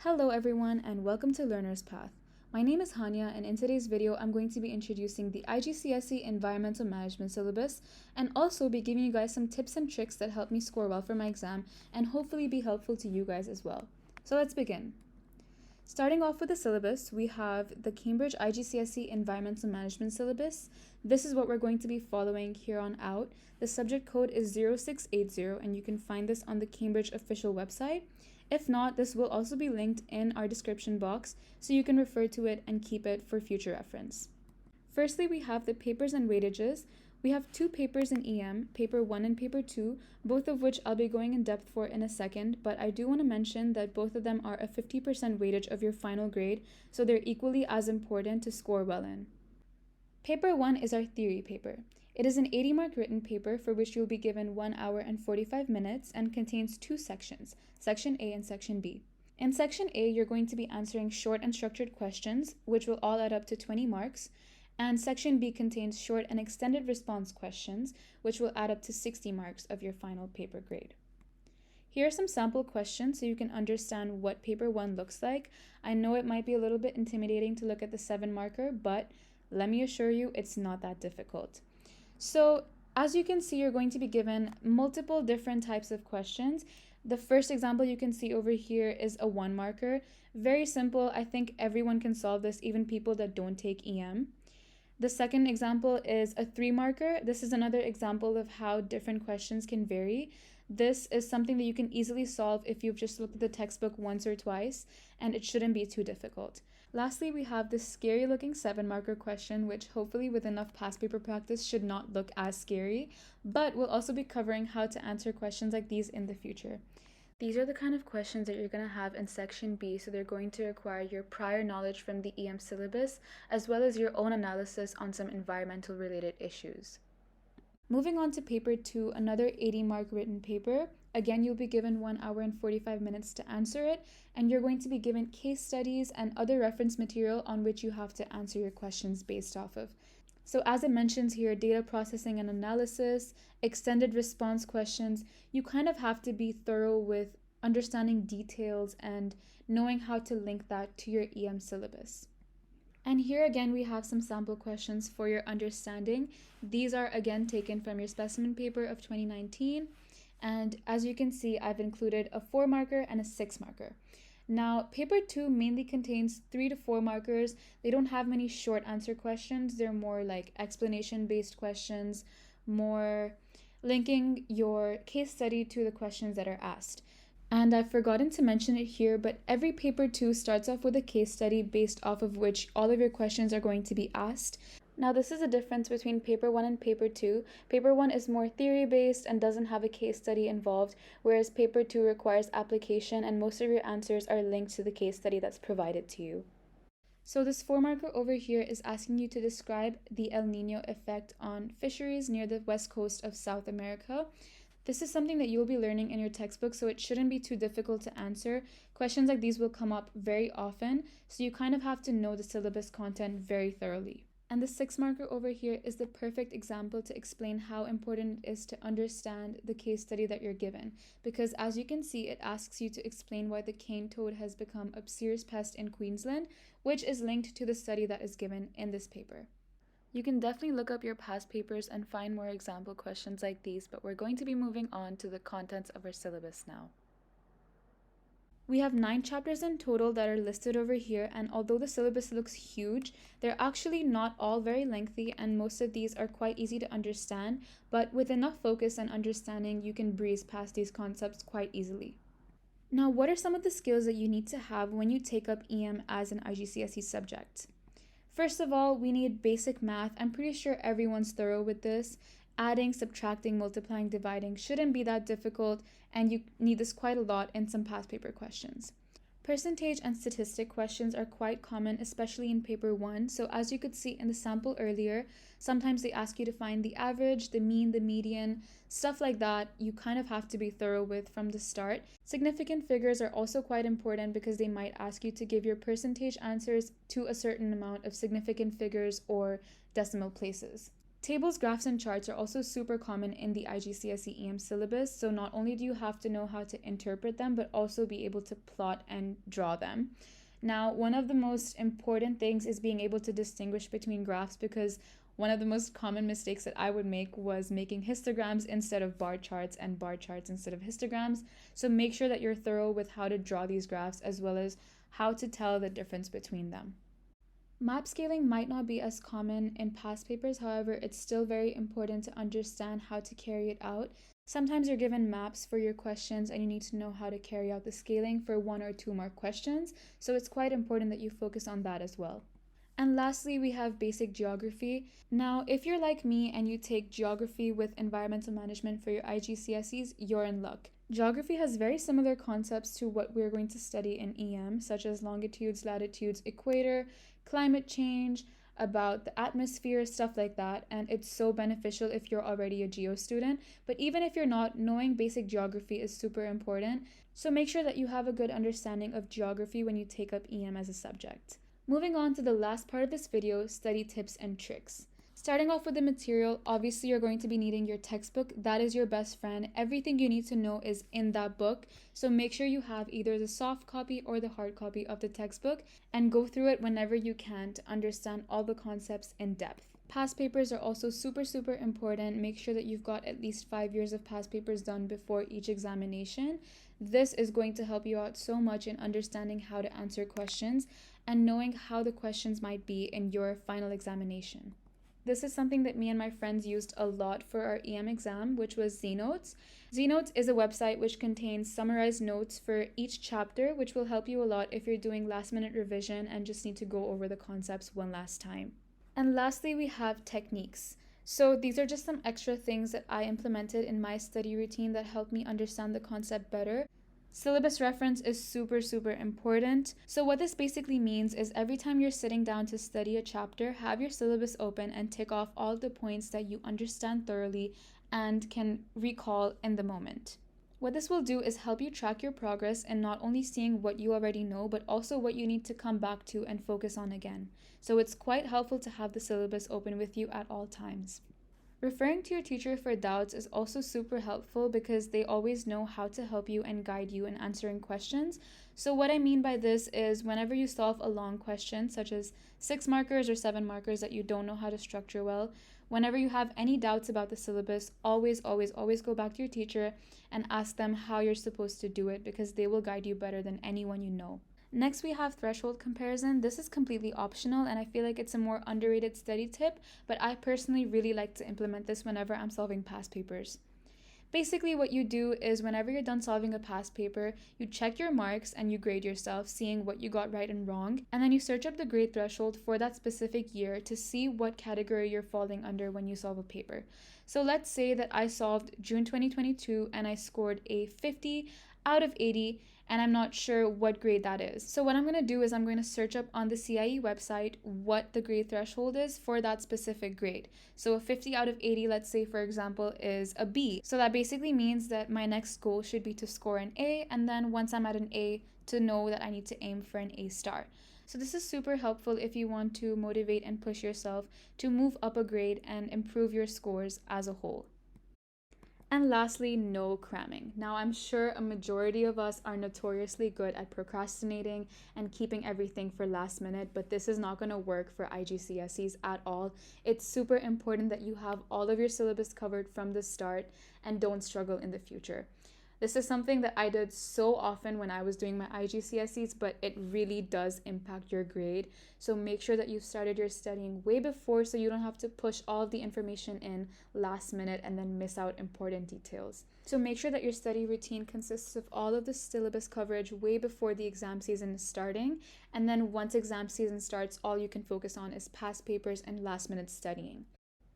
Hello everyone and welcome to Learner's Path. My name is Hania and in today's video I'm going to be introducing the IGCSE Environmental Management syllabus and also be giving you guys some tips and tricks that help me score well for my exam and hopefully be helpful to you guys as well. So let's begin. Starting off with the syllabus, we have the Cambridge IGCSE Environmental Management syllabus. This is what we're going to be following here on out. The subject code is 0680 and you can find this on the Cambridge official website. If not, this will also be linked in our description box so you can refer to it and keep it for future reference. Firstly, we have the papers and weightages. We have two papers in EM, paper 1 and paper 2, both of which I'll be going in depth for in a second, but I do want to mention that both of them are a 50% weightage of your final grade, so they're equally as important to score well in. Paper 1 is our theory paper. It is an 80-mark written paper for which you'll be given 1 hour and 45 minutes and contains two sections, Section A and Section B. In Section A, you're going to be answering short and structured questions, which will all add up to 20 marks, and Section B contains short and extended response questions, which will add up to 60 marks of your final paper grade. Here are some sample questions so you can understand what paper 1 looks like. I know it might be a little bit intimidating to look at the 7-marker, but let me assure you it's not that difficult. So as you can see, you're going to be given multiple different types of questions. The first example you can see over here is a 1-marker. Very simple. I think everyone can solve this, even people that don't take EM. The second example is a 3-marker. This is another example of how different questions can vary. This is something that you can easily solve if you've just looked at the textbook once or twice, and it shouldn't be too difficult. Lastly, we have this scary looking 7-marker question, which hopefully with enough past paper practice should not look as scary, but we'll also be covering how to answer questions like these in the future. These are the kind of questions that you're going to have in Section B, so they're going to require your prior knowledge from the EM syllabus, as well as your own analysis on some environmental related issues. Moving on to paper 2, another 80-mark written paper. Again, you'll be given 1 hour and 45 minutes to answer it, and you're going to be given case studies and other reference material on which you have to answer your questions based off of. So as it mentions here, data processing and analysis, extended response questions, you kind of have to be thorough with understanding details and knowing how to link that to your EM syllabus. And here again, we have some sample questions for your understanding. These are again taken from your specimen paper of 2019. And as you can see, I've included a 4-marker and a 6-marker. Now, paper 2 mainly contains 3 to 4 markers. They don't have many short answer questions. They're more like explanation-based questions, more linking your case study to the questions that are asked. And I've forgotten to mention it here, but every paper 2 starts off with a case study based off of which all of your questions are going to be asked. Now, this is a difference between paper 1 and paper 2. Paper 1 is more theory-based and doesn't have a case study involved, whereas paper 2 requires application and most of your answers are linked to the case study that's provided to you. So this 4-marker over here is asking you to describe the El Niño effect on fisheries near the west coast of South America. This is something that you'll be learning in your textbook, so it shouldn't be too difficult to answer. Questions like these will come up very often, so you kind of have to know the syllabus content very thoroughly. And the 6-marker over here is the perfect example to explain how important it is to understand the case study that you're given. Because as you can see, it asks you to explain why the cane toad has become a serious pest in Queensland, which is linked to the study that is given in this paper. You can definitely look up your past papers and find more example questions like these, but we're going to be moving on to the contents of our syllabus now. We have 9 chapters in total that are listed over here, and although the syllabus looks huge, they're actually not all very lengthy, and most of these are quite easy to understand, but with enough focus and understanding, you can breeze past these concepts quite easily. Now, what are some of the skills that you need to have when you take up EM as an IGCSE subject? First of all, we need basic math. I'm pretty sure everyone's thorough with this. Adding, subtracting, multiplying, dividing shouldn't be that difficult, and you need this quite a lot in some past paper questions. Percentage and statistic questions are quite common, especially in paper 1. So as you could see in the sample earlier, sometimes they ask you to find the average, the mean, the median, stuff like that. You kind of have to be thorough with from the start. Significant figures are also quite important because they might ask you to give your percentage answers to a certain amount of significant figures or decimal places. Tables, graphs, and charts are also super common in the IGCSE EM syllabus, so not only do you have to know how to interpret them, but also be able to plot and draw them. Now, one of the most important things is being able to distinguish between graphs, because one of the most common mistakes that I would make was making histograms instead of bar charts and bar charts instead of histograms. So make sure that you're thorough with how to draw these graphs as well as how to tell the difference between them. Map scaling might not be as common in past papers, however, it's still very important to understand how to carry it out. Sometimes you're given maps for your questions and you need to know how to carry out the scaling for 1 or 2 more questions, so it's quite important that you focus on that as well. And lastly, we have basic geography. Now, if you're like me and you take geography with environmental management for your IGCSEs, you're in luck. Geography has very similar concepts to what we're going to study in EM, such as longitudes, latitudes, equator, climate change, about the atmosphere, stuff like that, and it's so beneficial if you're already a geo student. But even if you're not, knowing basic geography is super important, so make sure that you have a good understanding of geography when you take up EM as a subject. Moving on to the last part of this video, study tips and tricks. Starting off with the material, obviously you're going to be needing your textbook. That is your best friend. Everything you need to know is in that book. So make sure you have either the soft copy or the hard copy of the textbook and go through it whenever you can to understand all the concepts in depth. Past papers are also super important. Make sure that you've got at least 5 years of past papers done before each examination. This is going to help you out so much in understanding how to answer questions and knowing how the questions might be in your final examination. This is something that me and my friends used a lot for our EM exam, which was Znotes. Znotes is a website which contains summarized notes for each chapter, which will help you a lot if you're doing last-minute revision and just need to go over the concepts one last time. And lastly, we have techniques. So these are just some extra things that I implemented in my study routine that helped me understand the concept better. Syllabus reference is super important. So what this basically means is every time you're sitting down to study a chapter, have your syllabus open and tick off all the points that you understand thoroughly and can recall in the moment. What this will do is help you track your progress and not only seeing what you already know, but also what you need to come back to and focus on again. So it's quite helpful to have the syllabus open with you at all times. Referring to your teacher for doubts is also super helpful because they always know how to help you and guide you in answering questions. So what I mean by this is whenever you solve a long question, such as 6 markers or 7 markers that you don't know how to structure well, whenever you have any doubts about the syllabus, always go back to your teacher and ask them how you're supposed to do it, because they will guide you better than anyone you know. Next, we have threshold comparison. This is completely optional and I feel like it's a more underrated study tip, but I personally really like to implement this whenever I'm solving past papers. Basically, what you do is whenever you're done solving a past paper, you check your marks and you grade yourself, seeing what you got right and wrong, and then you search up the grade threshold for that specific year to see what category you're falling under when you solve a paper. So let's say that I solved June 2022 and I scored a 50 out of 80, and I'm not sure what grade that is. So what I'm going to do is I'm going to search up on the CIE website what the grade threshold is for that specific grade. So a 50 out of 80, let's say for example, is a B. So that basically means that my next goal should be to score an A, and then once I'm at an A, to know that I need to aim for an A star. So this is super helpful if you want to motivate and push yourself to move up a grade and improve your scores as a whole. And lastly, no cramming. Now, I'm sure a majority of us are notoriously good at procrastinating and keeping everything for last minute, but this is not going to work for IGCSEs at all. It's super important that you have all of your syllabus covered from the start and don't struggle in the future. This is something that I did so often when I was doing my IGCSEs, but it really does impact your grade. So make sure that you've started your studying way before so you don't have to push all of the information in last minute and then miss out important details. So make sure that your study routine consists of all of the syllabus coverage way before the exam season is starting. And then once exam season starts, all you can focus on is past papers and last minute studying.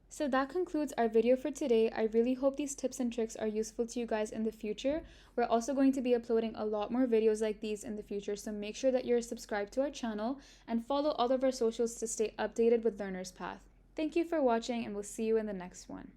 So that concludes our video for today. I really hope these tips and tricks are useful to you guys in the future. We're also going to be uploading a lot more videos like these in the future, so make sure that you're subscribed to our channel and follow all of our socials to stay updated with Learner's Path. Thank you for watching, and we'll see you in the next one.